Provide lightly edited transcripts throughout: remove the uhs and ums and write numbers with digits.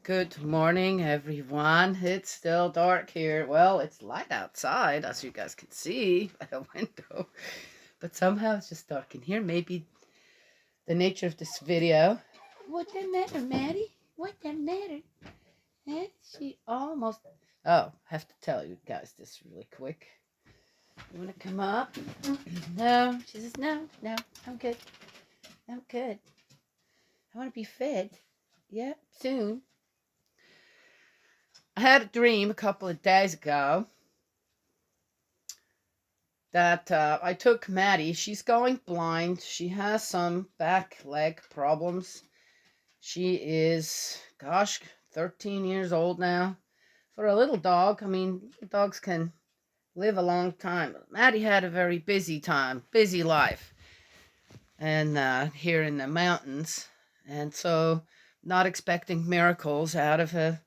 Good morning, everyone. It's still dark here. Well, it's light outside, as you guys can see by the window, but somehow it's just dark in here. Maybe the nature of this video. What the matter, Maddie? What the matter? Eh? She almost. Oh, I have to tell you guys this really quick. You want to come up? No. She says, no, no, I'm good. I'm good. I want to be fed. Yeah, soon. I had a dream a couple of days ago that I took Maddie. She's going blind. She has some back leg problems. She is, gosh, 13 years old now. For a little dog, I mean, dogs can live a long time. Maddie had a very busy time, busy life, and here in the mountains. And so, not expecting miracles out of a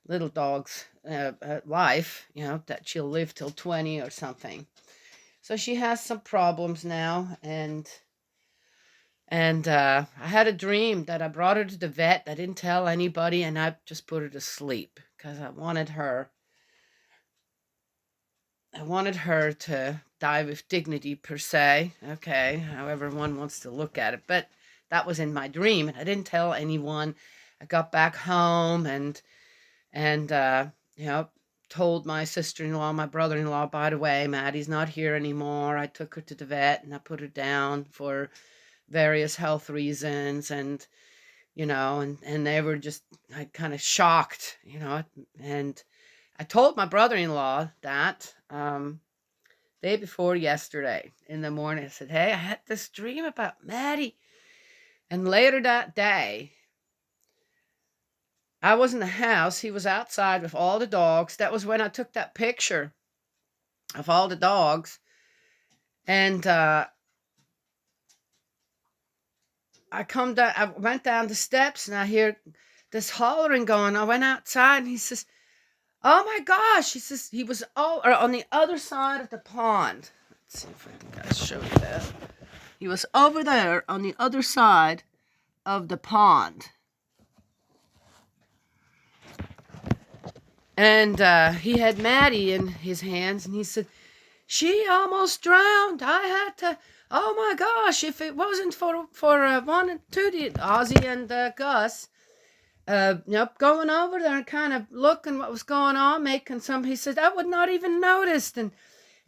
little dog's life, that she'll live till 20 or something. So she has some problems now, and I had a dream that I brought her to the vet. I didn't tell anybody, and I just put her to sleep because I wanted her. I wanted her to die with dignity, per se. Okay, however one wants to look at it, but that was in my dream, and I didn't tell anyone. I got back home and you know told my sister-in-law, my brother-in-law, by the way, Maddie's not here anymore. I took her to the vet and I put her down for various health reasons, and they were just like kind of shocked, and I told my brother-in-law that day before yesterday in the morning. I said, hey, I had this dream about Maddie. And later that day, I was in the house. He was outside with all the dogs. That was when I took that picture of all the dogs. And I went down the steps and I hear this hollering going. I went outside and he says, oh my gosh. He says he was on the other side of the pond. Let's see if I can guys show you that. He was over there on the other side of the pond. And he had Maddie in his hands, and he said, she almost drowned. I had to. Oh my gosh! If it wasn't for one and two, the Ozzy and Gus, going over there and kind of looking what was going on, making some. He said I would not even noticed,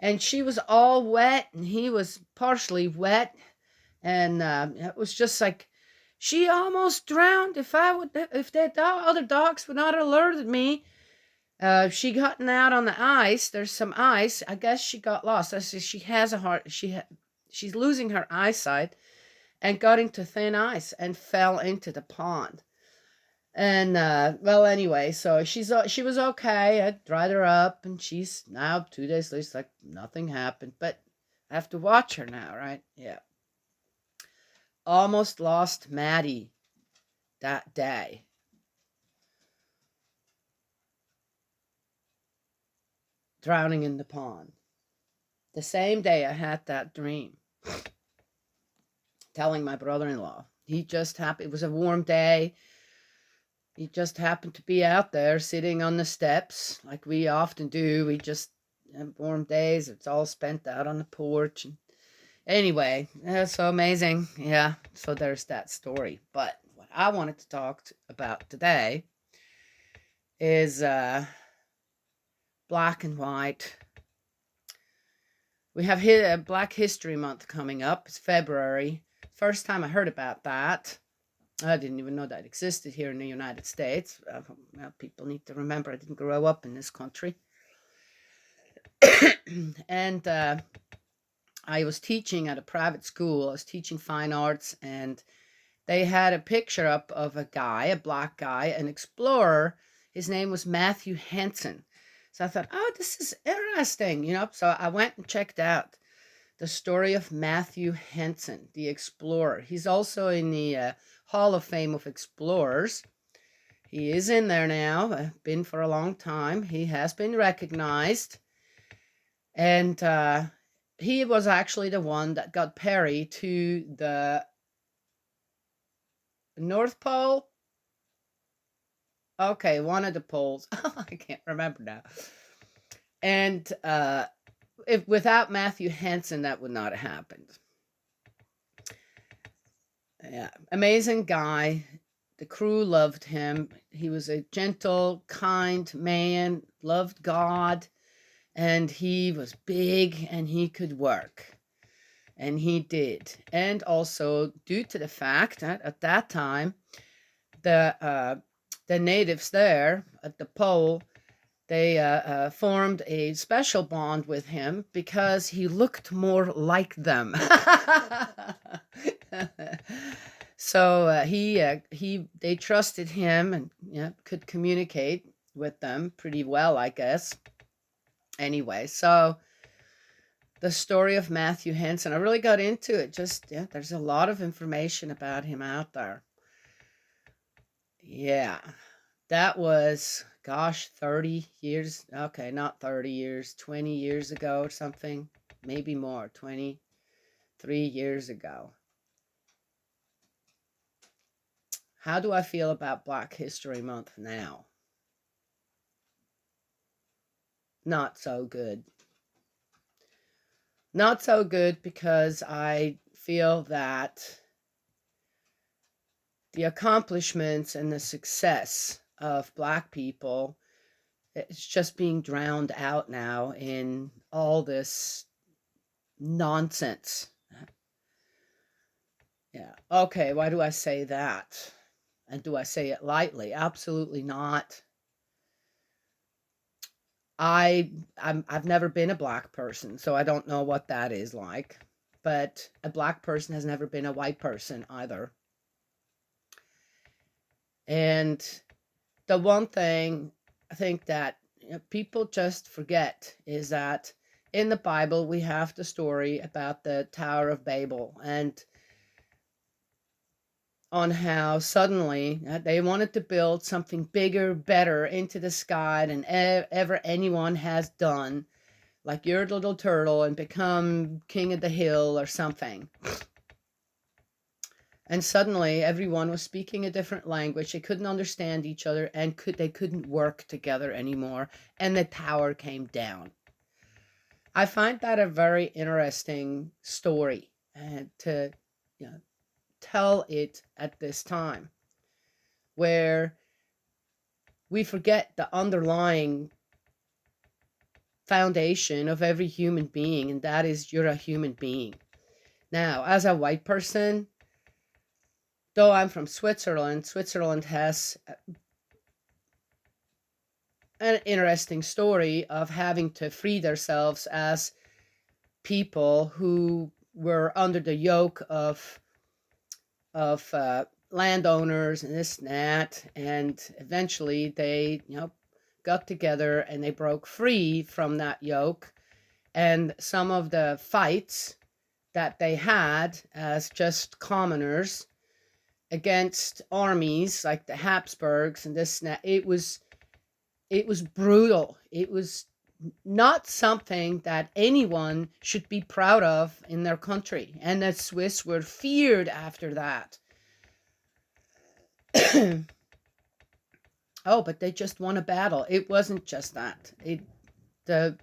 and she was all wet, and he was partially wet, and it was just like she almost drowned. If the other dogs would not have alerted me. She gotten out on the ice. There's some ice. I guess she got lost. I see she has a heart. She's losing her eyesight, and got into thin ice and fell into the pond. And well, anyway, so she was okay. I dried her up, and she's now 2 days later. It's like nothing happened, but I have to watch her now, right? Yeah. Almost lost Maddie that day. Drowning in the pond. The same day I had that dream. Telling my brother-in-law. He just happened, it was a warm day. He just happened to be out there sitting on the steps like we often do. We just have warm days. It's all spent out on the porch. And anyway, that's so amazing. Yeah, so there's that story. But what I wanted to talk about today is black and white. We have Black History Month coming up. It's February. First time I heard about that. I didn't even know that existed here in the United States. Well, people need to remember I didn't grow up in this country. And I was teaching at a private school. I was teaching fine arts, and they had a picture up of a guy, a black guy, an explorer. His name was Matthew Henson. So I thought, oh, this is interesting, So I went and checked out the story of Matthew Henson, the explorer. He's also in the Hall of Fame of Explorers. He is in there now, been for a long time. He has been recognized. And he was actually the one that got Perry to the North Pole. Okay, one of the polls. I can't remember now. And if without Matthew Henson, that would not have happened. Yeah, amazing guy. The crew loved him. He was a gentle, kind man, loved God, and he was big and he could work. And he did. And also, due to the fact that at that time, the natives there at the pole, they formed a special bond with him because he looked more like them. So they trusted him and could communicate with them pretty well, I guess. Anyway, so the story of Matthew Henson, I really got into it. Just there's a lot of information about him out there. Yeah, that was, gosh, 30 years. Okay, not 30 years, 20 years ago or something, maybe more, 23 years ago. How do I feel about Black History Month now? Not so good. Not so good because I feel that the accomplishments and the success of Black people, it's just being drowned out now in all this nonsense. Yeah. Okay, why do I say that? And do I say it lightly? Absolutely not. I've never been a Black person, so I don't know what that is like. But a Black person has never been a white person either. And the one thing I think that people just forget is that in the Bible we have the story about the Tower of Babel, and on how suddenly they wanted to build something bigger, better into the sky than ever anyone has done, like your little turtle, and become king of the hill or something. And suddenly everyone was speaking a different language. They couldn't understand each other, and they couldn't work together anymore, and the tower came down. I find that a very interesting story, and to tell it at this time, where we forget the underlying foundation of every human being, and that is you're a human being. Now, as a white person, though I'm from Switzerland, Switzerland has an interesting story of having to free themselves as people who were under the yoke of landowners and this and that, and eventually they got together and they broke free from that yoke. And some of the fights that they had as just commoners against armies like the Habsburgs and this and that, it was brutal. It was not something that anyone should be proud of in their country, and the Swiss were feared after that. Oh, but they just won a battle. It wasn't just that. The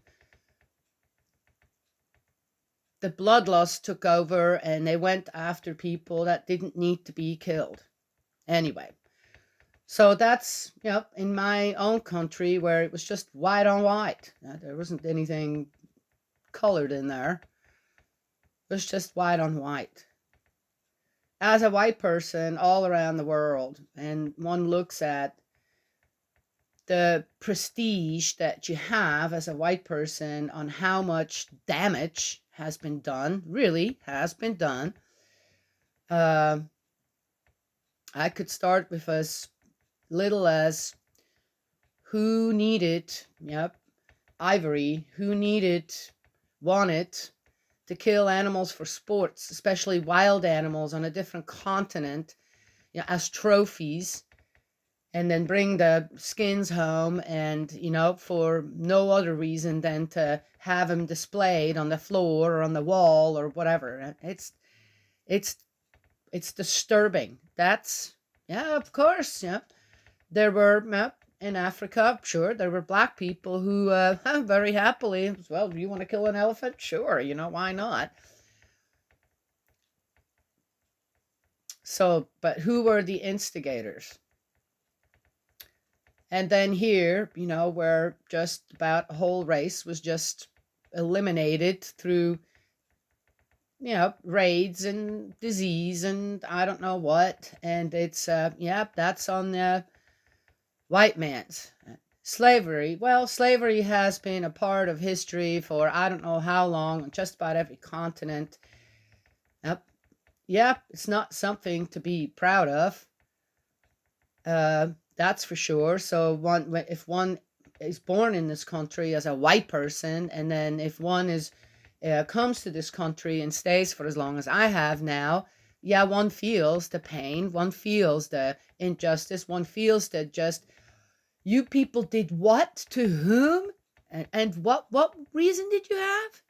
bloodlust took over, and they went after people that didn't need to be killed. Anyway, so that's in my own country where it was just white on white. There wasn't anything colored in there. It was just white on white. As a white person all around the world, and one looks at the prestige that you have as a white person on how much damage has been done, really has been done. I could start with as little as who needed, ivory, who wanted to kill animals for sports, especially wild animals on a different continent, as trophies, and then bring the skins home, and for no other reason than to have them displayed on the floor or on the wall or whatever. It's disturbing. That's of course, There were, in Africa, sure, there were black people who very happily, well, you want to kill an elephant? Sure, why not? So, but who were the instigators? And then here, where just about a whole race was just eliminated through, raids and disease and I don't know what. And it's, that's on the white man's. Slavery. Well, slavery has been a part of history for I don't know how long on just about every continent. Yep, it's not something to be proud of. That's for sure. So if one is born in this country as a white person, and then if one is comes to this country and stays for as long as I have now, yeah, one feels the pain, one feels the injustice, one feels that just you people did what to whom, and what reason did you have?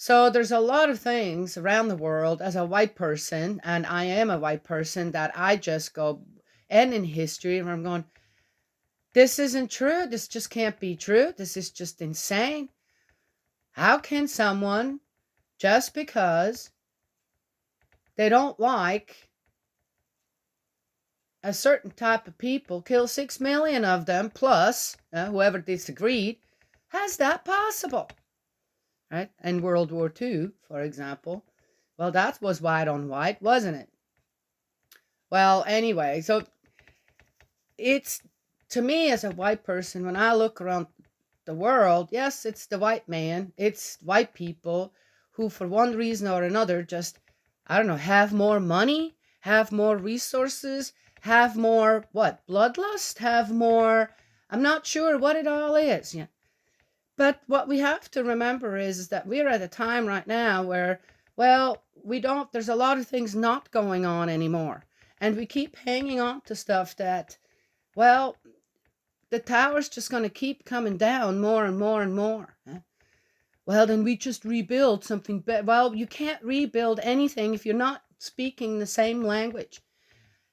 So there's a lot of things around the world as a white person, and I am a white person, that I just go, and in history, where I'm going, this isn't true. This just can't be true. This is just insane. How can someone, just because they don't like a certain type of people, kill 6 million of them, plus whoever disagreed? How's that possible? Right? In World War II, for example. Well, that was white on white, wasn't it? Well, anyway, so it's, to me as a white person, when I look around the world, yes, it's the white man, it's white people who, for one reason or another, just, I don't know, have more money, have more resources, have more, what, bloodlust, have more, I'm not sure what it all is. Yeah. But what we have to remember is that we're at a time right now where, well, there's a lot of things not going on anymore. And we keep hanging on to stuff that, well, the tower's just going to keep coming down more and more and more. Well, then we just rebuild something. Well, you can't rebuild anything if you're not speaking the same language.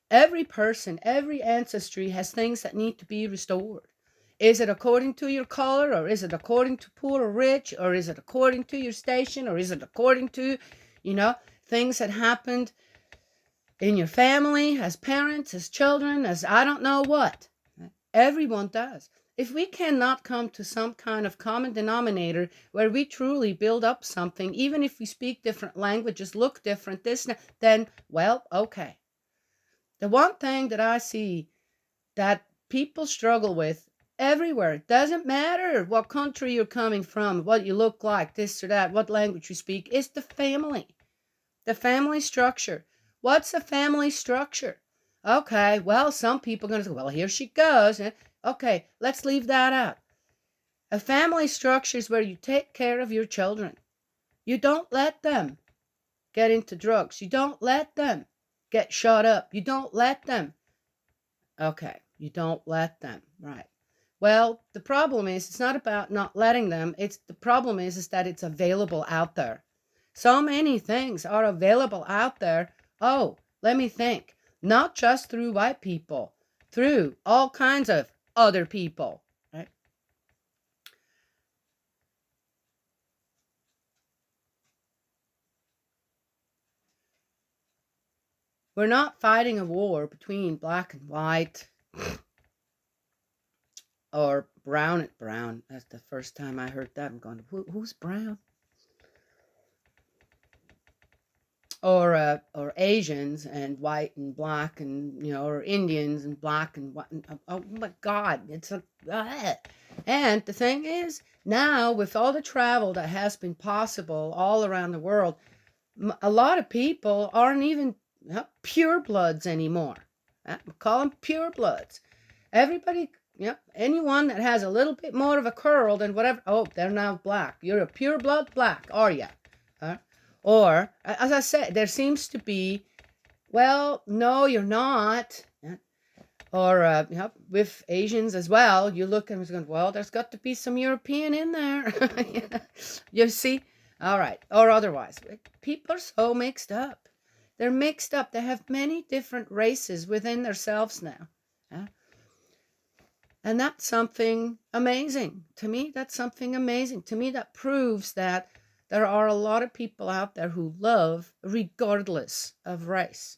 Every person, every ancestry has things that need to be restored. Is it according to your color, or is it according to poor or rich, or is it according to your station, or is it according to, things that happened in your family, as parents, as children, as I don't know what? Everyone does. If we cannot come to some kind of common denominator where we truly build up something, even if we speak different languages, look different, then, well, okay. The one thing that I see that people struggle with everywhere, it doesn't matter what country you're coming from, what you look like, this or that, what language you speak, is the family. The family structure. What's a family structure? Okay, well, some people are going to say, well, here she goes. Okay, let's leave that out. A family structure is where you take care of your children. You don't let them get into drugs. You don't let them get shot up. You don't let them. Okay, you don't let them. Right. Well, the problem is, it's not about not letting them. The problem is that it's available out there. So many things are available out there. Oh, let me think. Not just through white people, through all kinds of other people, right? We're not fighting a war between black and white or brown and brown. That's the first time I heard that. I'm going, who's brown? Or Asians and white and black, and or Indians and black and white. Oh my God, it's a and the thing is, now with all the travel that has been possible all around the world, a lot of people aren't even pure bloods anymore. We call them pure bloods. Everybody, anyone that has a little bit more of a curl than whatever, oh, they're now black. You're a pure blood black, are you? Or, as I said, there seems to be, well, no, you're not. Or, with Asians as well, you look and you're going, well, there's got to be some European in there. You see? All right. Or otherwise. People are so mixed up. They're mixed up. They have many different races within themselves now. Yeah? And that's something amazing. To me, that's something amazing. To me, that proves that there are a lot of people out there who love regardless of race.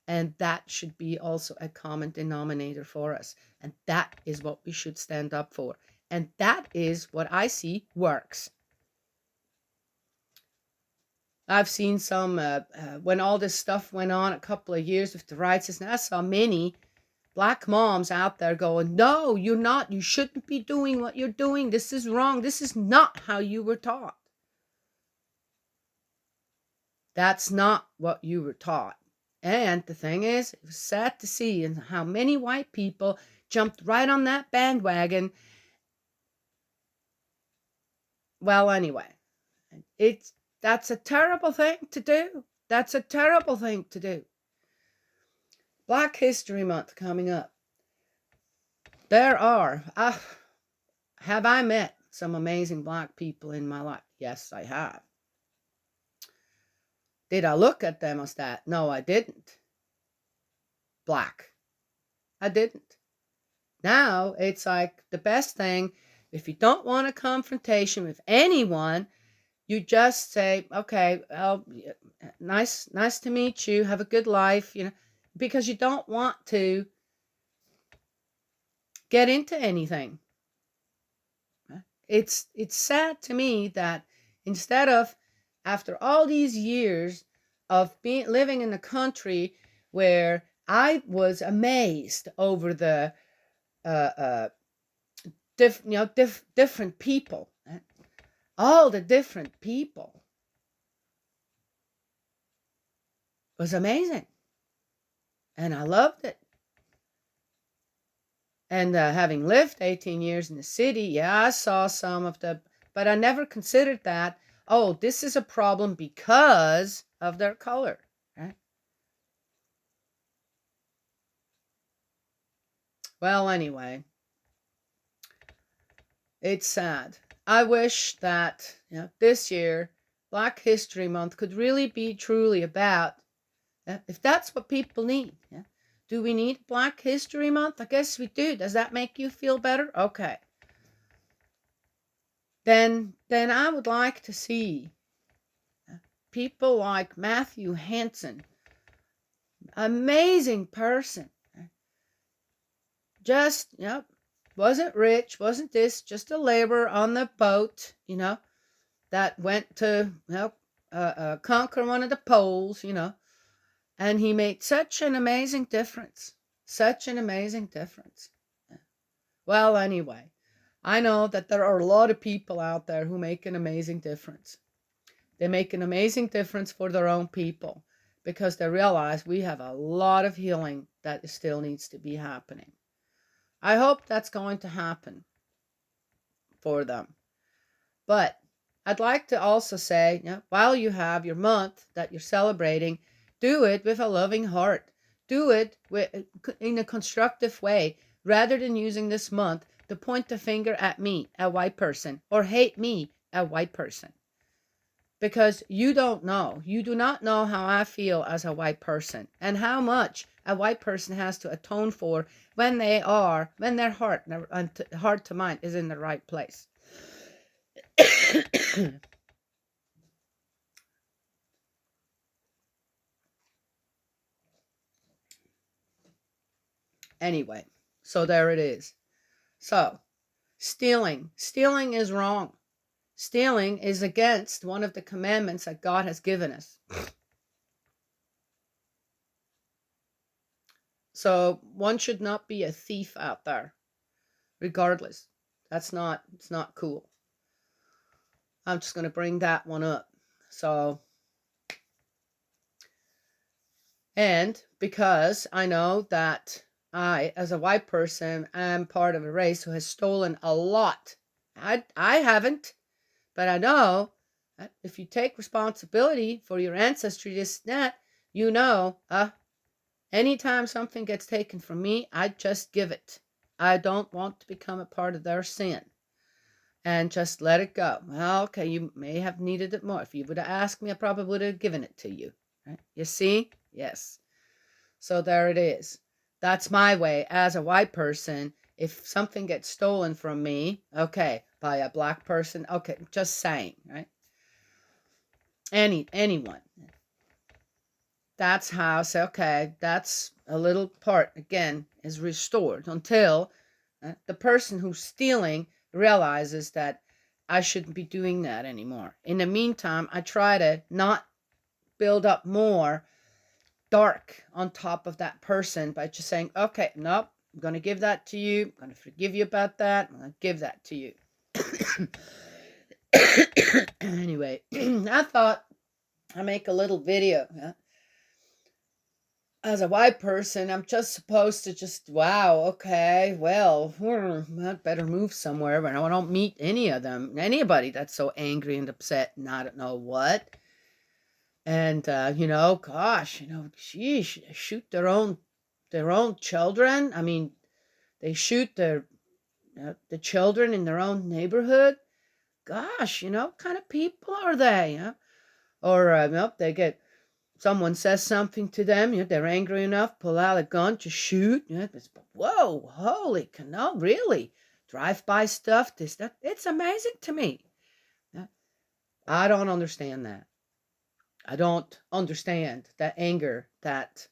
And that should be also a common denominator for us. And that is what we should stand up for. And that is what I see works. I've seen some, when all this stuff went on a couple of years with the rights, and I saw many Black moms out there going, no, you're not. You shouldn't be doing what you're doing. This is wrong. This is not how you were taught. That's not what you were taught. And the thing is, it was sad to see and how many white people jumped right on that bandwagon. Well, anyway, that's a terrible thing to do. That's a terrible thing to do. Black History Month coming up. There are, have I met some amazing Black people in my life? Yes, I have. Did I look at them as that? No, I didn't. Black. I didn't. Now it's like the best thing, if you don't want a confrontation with anyone, you just say, okay, well, nice to meet you. Have a good life, because you don't want to get into anything. It's sad to me that instead of, after all these years of living in a country where I was amazed over the different people, all the different people, it was amazing, and I loved it. And having lived 18 years in the city, yeah, I saw some of but I never considered that, oh, this is a problem because of their color, right? Well, anyway, it's sad. I wish that this year, Black History Month could really be truly about, if that's what people need. Do we need Black History Month? I guess we do. Does that make you feel better? Okay. Then I would like to see people like Matthew Hansen, amazing person. Just, wasn't rich, wasn't this, just a laborer on the boat, that went to, conquer one of the poles, and he made such an amazing difference. Such an amazing difference. Well, anyway, I know that there are a lot of people out there who make an amazing difference. They make an amazing difference for their own people because they realize we have a lot of healing that still needs to be happening. I hope that's going to happen for them. But I'd like to also say, while you have your month that you're celebrating, do it with a loving heart. Do it in a constructive way, rather than using this month to point the finger at me, a white person, or hate me, a white person. Because you don't know. You do not know how I feel as a white person and how much a white person has to atone for when their heart to mind is in the right place. Anyway, so there it is. So, stealing is wrong. Stealing is against one of the commandments that God has given us. So one should not be a thief out there, regardless. It's not cool. I'm just going to bring that one up. So, and because I know that I, as a white person, am part of a race who has stolen a lot. I haven't, but I know that if you take responsibility for your ancestry, anytime something gets taken from me, I just give it. I don't want to become a part of their sin. And just let it go. Well, okay, you may have needed it more. If you would have asked me, I probably would have given it to you. Right? You see? Yes. So there it is. That's my way as a white person. If something gets stolen from me, okay, by a black person, okay, just saying, right? Anyone. That's how, so okay, that's a little part, again, is restored until the person who's stealing realizes that I shouldn't be doing that anymore. In the meantime, I try to not build up more dark on top of that person by just saying, okay, nope, I'm going to give that to you. I'm going to forgive you about that. I'm going to give that to you. Anyway, I thought I'd make a little video. As a white person, I'm just supposed to just, wow, okay, well, I better move somewhere when I don't meet any of them, anybody that's so angry and upset and I don't know what. And, gosh, sheesh, they shoot their own children. I mean, they shoot the children in their own neighborhood. Gosh, what kind of people are they? Or, they get, someone says something to them, they're angry enough, pull out a gun to shoot. Whoa, holy cow, really? Drive-by stuff, this, that. It's amazing to me. I don't understand that. I don't understand that anger that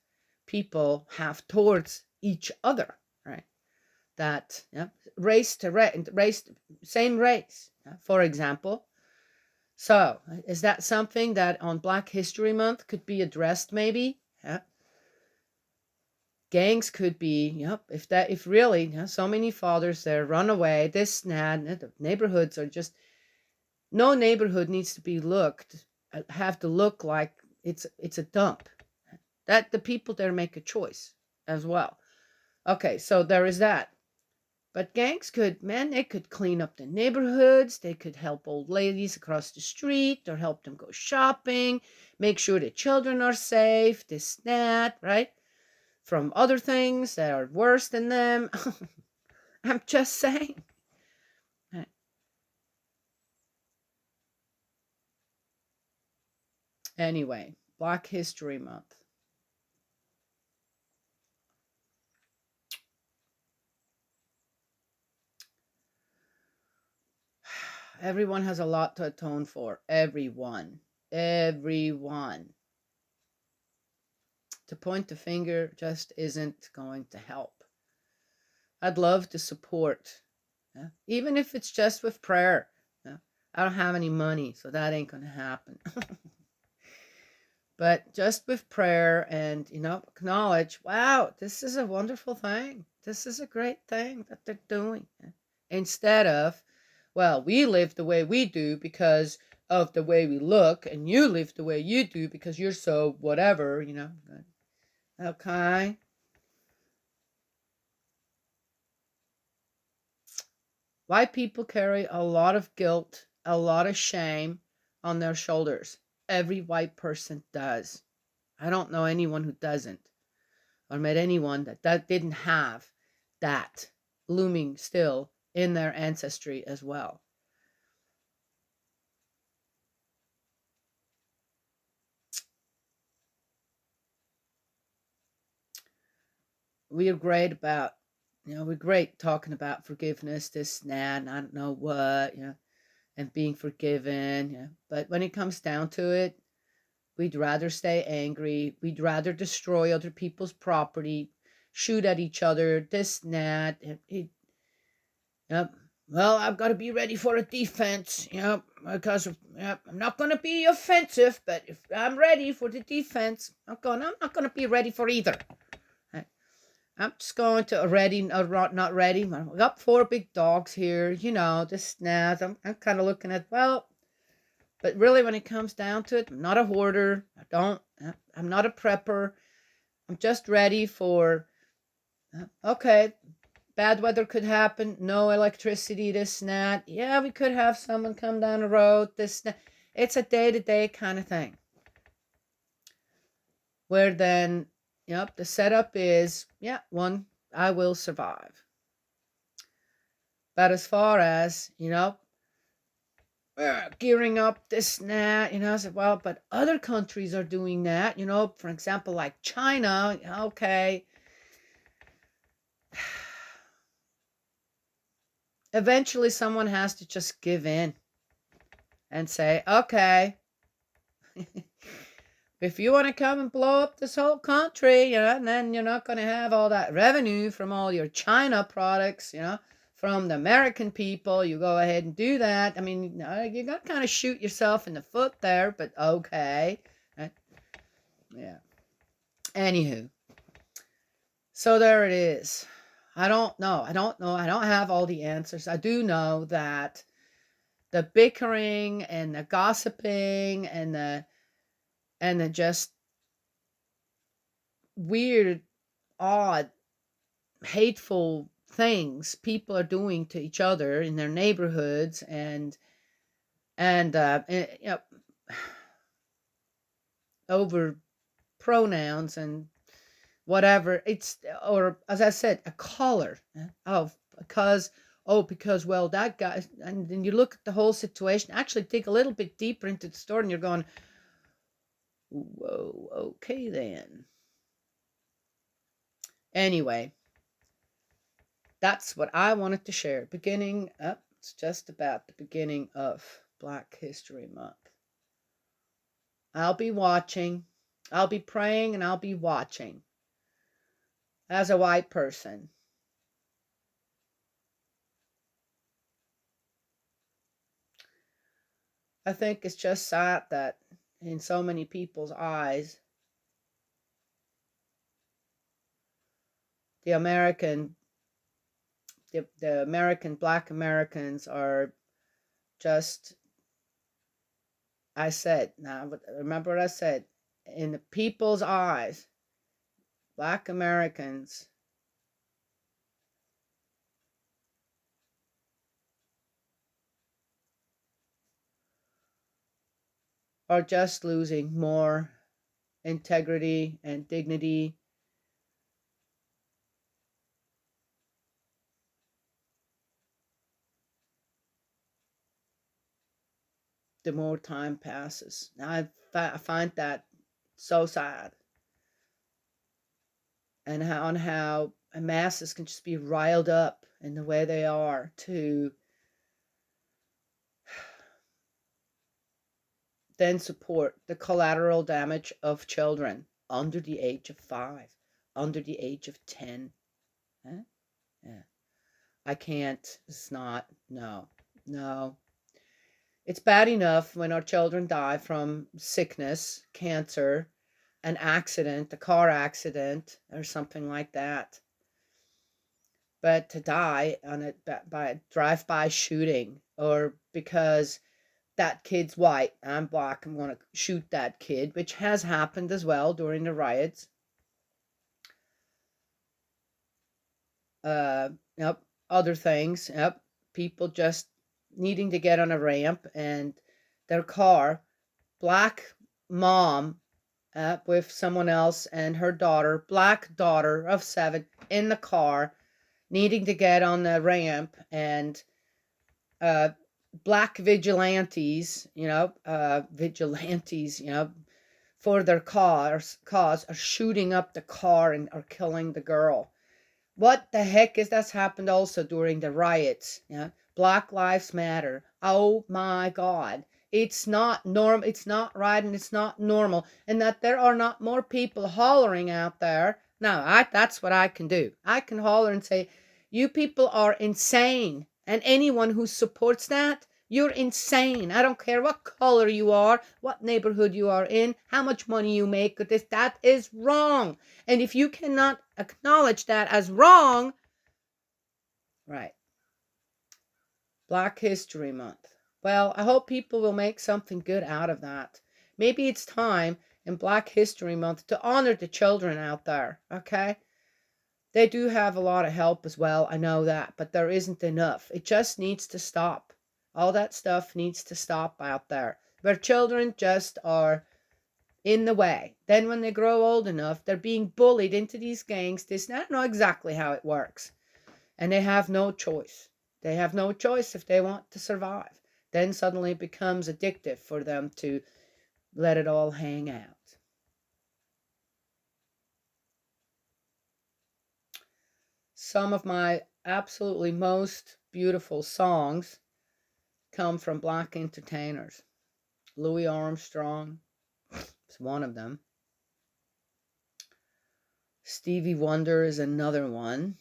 people have towards each other, right? That race to race, same race, for example. So, is that something that on Black History Month could be addressed maybe? Gangs could be, if really, so many fathers there run away, this, the neighborhoods are just, no neighborhood needs to be have to look like it's a dump. That the people there make a choice as well. Okay, so there is that. But gangs they could clean up the neighborhoods. They could help old ladies across the street or help them go shopping, make sure the children are safe, this, that, right? From other things that are worse than them. I'm just saying. Anyway, Black History Month. Everyone has a lot to atone for. Everyone. Everyone. To point the finger just isn't going to help. I'd love to support, even if it's just with prayer. I don't have any money, so that ain't going to happen. But just with prayer and, acknowledge, wow, this is a wonderful thing. This is a great thing that they're doing. Instead of, well, we live the way we do because of the way we look, and you live the way you do because you're so whatever, Okay. White people carry a lot of guilt, a lot of shame on their shoulders. Every white person does. I don't know anyone who doesn't, or met anyone that didn't have that looming still in their ancestry as well. We are great about, we're great talking about forgiveness, this, and I don't know what, and being forgiven. But when it comes down to it, we'd rather stay angry. We'd rather destroy other people's property, shoot at each other, this, and that. Yep. Well, I've got to be ready for a defense, because I'm not going to be offensive, but if I'm ready for the defense, I'm not going to be ready for either. I'm just going to ready or not ready. I've got 4 big dogs here, this, that. I'm kind of looking at, well, but really when it comes down to it, I'm not a hoarder. I'm not a prepper. I'm just ready for, okay, bad weather could happen, no electricity, this and that. Yeah, we could have someone come down the road, this and that. It's a day-to-day kind of thing. Where then, the setup is, one, I will survive. But as far as, gearing up this and that. I said, well, but other countries are doing that. For example, like China. Okay. Eventually, someone has to just give in and say, okay, if you want to come and blow up this whole country, and then you're not going to have all that revenue from all your China products, from the American people, you go ahead and do that. I mean, you got to kind of shoot yourself in the foot there, but okay. Yeah. Anywho, so there it is. I don't know. I don't have all the answers. I do know that the bickering and the gossiping and the just weird, odd, hateful things people are doing to each other in their neighborhoods and over pronouns and whatever, or as I said, a color. Because well, that guy. And then you look at the whole situation, actually dig a little bit deeper into the story, and you're going, whoa, okay then. Anyway, that's what I wanted to share. It's just about the beginning of Black History Month. I'll be watching, I'll be praying, and I'll be watching as a white person. I think it's just sad that in so many people's eyes, the American Black Americans are just, remember what I said, in the people's eyes, Black Americans are just losing more integrity and dignity. The more time passes. Now I find that so sad. And how masses can just be riled up in the way they are to then support the collateral damage of children under the age of 5, under the age of 10. Huh? Yeah. I can't. It's not. No. It's bad enough when our children die from sickness, cancer, an accident, a car accident, or something like that. But to die by a drive-by shooting, or because that kid's white, I'm black, I'm going to shoot that kid, which has happened as well during the riots. Other things. People just needing to get on a ramp and their car, black mom with someone else and her daughter, black daughter of 7 in the car, needing to get on the ramp, and black vigilantes, for their cause are shooting up the car and are killing the girl. What the heck is that's happened also during the riots? Black Lives Matter. Oh my God. It's not normal. It's not right, and it's not normal. And that there are not more people hollering out there. No, that's what I can do. I can holler and say, you people are insane. And anyone who supports that, you're insane. I don't care what color you are, what neighborhood you are in, how much money you make with this. That is wrong. And if you cannot acknowledge that as wrong, right. Black History Month. Well, I hope people will make something good out of that. Maybe it's time in Black History Month to honor the children out there, okay? They do have a lot of help as well, I know that, but there isn't enough. It just needs to stop. All that stuff needs to stop out there, where children just are in the way. Then when they grow old enough, they're being bullied into these gangs. I don't know exactly how it works. And they have no choice. They have no choice if they want to survive. then suddenly it becomes addictive for them to let it all hang out. Some of my absolutely most beautiful songs come from Black entertainers. Louis Armstrong is one of them. Stevie Wonder is another one.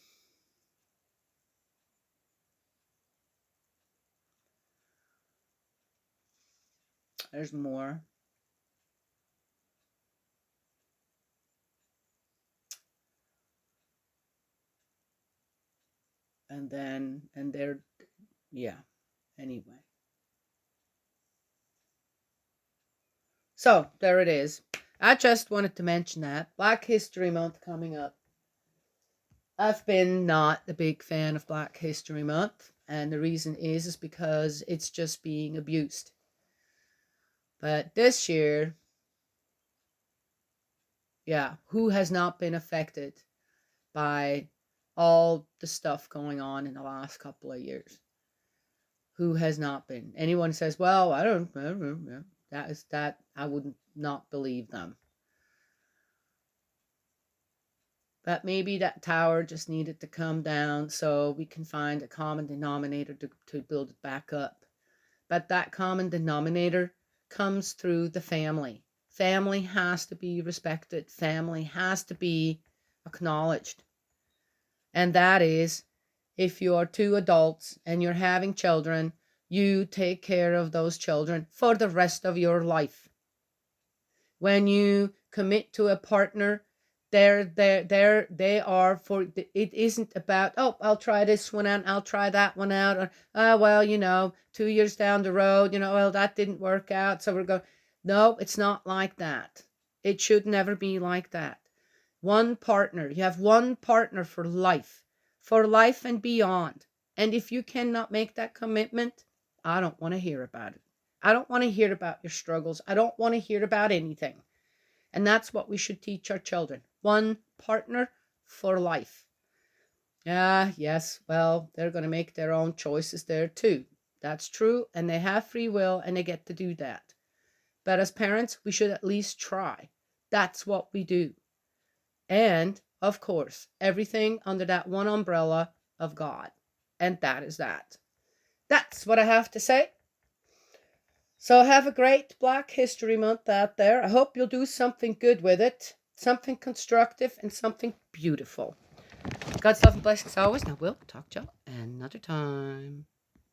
There's more. And they're, yeah, anyway. So, there it is. I just wanted to mention that. Black History Month coming up. I've been not a big fan of Black History Month, and the reason is because it's just being abused. But this year, yeah, who has not been affected by all the stuff going on in the last couple of years? Who has not been? Anyone says, well, I don't know. That I would not believe them. But maybe that tower just needed to come down so we can find a common denominator to build it back up. But that common denominator comes through the family. Family has to be respected. Family has to be acknowledged. And that is, if you are two adults and you're having children, you take care of those children for the rest of your life. When you commit to a partner, they are for, it isn't about, oh, I'll try this one out, I'll try that one out, or, well, 2 years down the road, well, that didn't work out, so we're going. No, it's not like that. It should never be like that. One partner, you have one partner for life and beyond. And if you cannot make that commitment, I don't want to hear about it. I don't want to hear about your struggles. I don't want to hear about anything. And that's what we should teach our children. One partner for life. Yes, well, they're going to make their own choices there too. That's true. And they have free will and they get to do that. But as parents, we should at least try. That's what we do. And, of course, everything under that one umbrella of God. And that is that. That's what I have to say. So have a great Black History Month out there. I hope you'll do something good with it, something constructive and something beautiful. God's love and blessings always. Now we'll talk to you another time.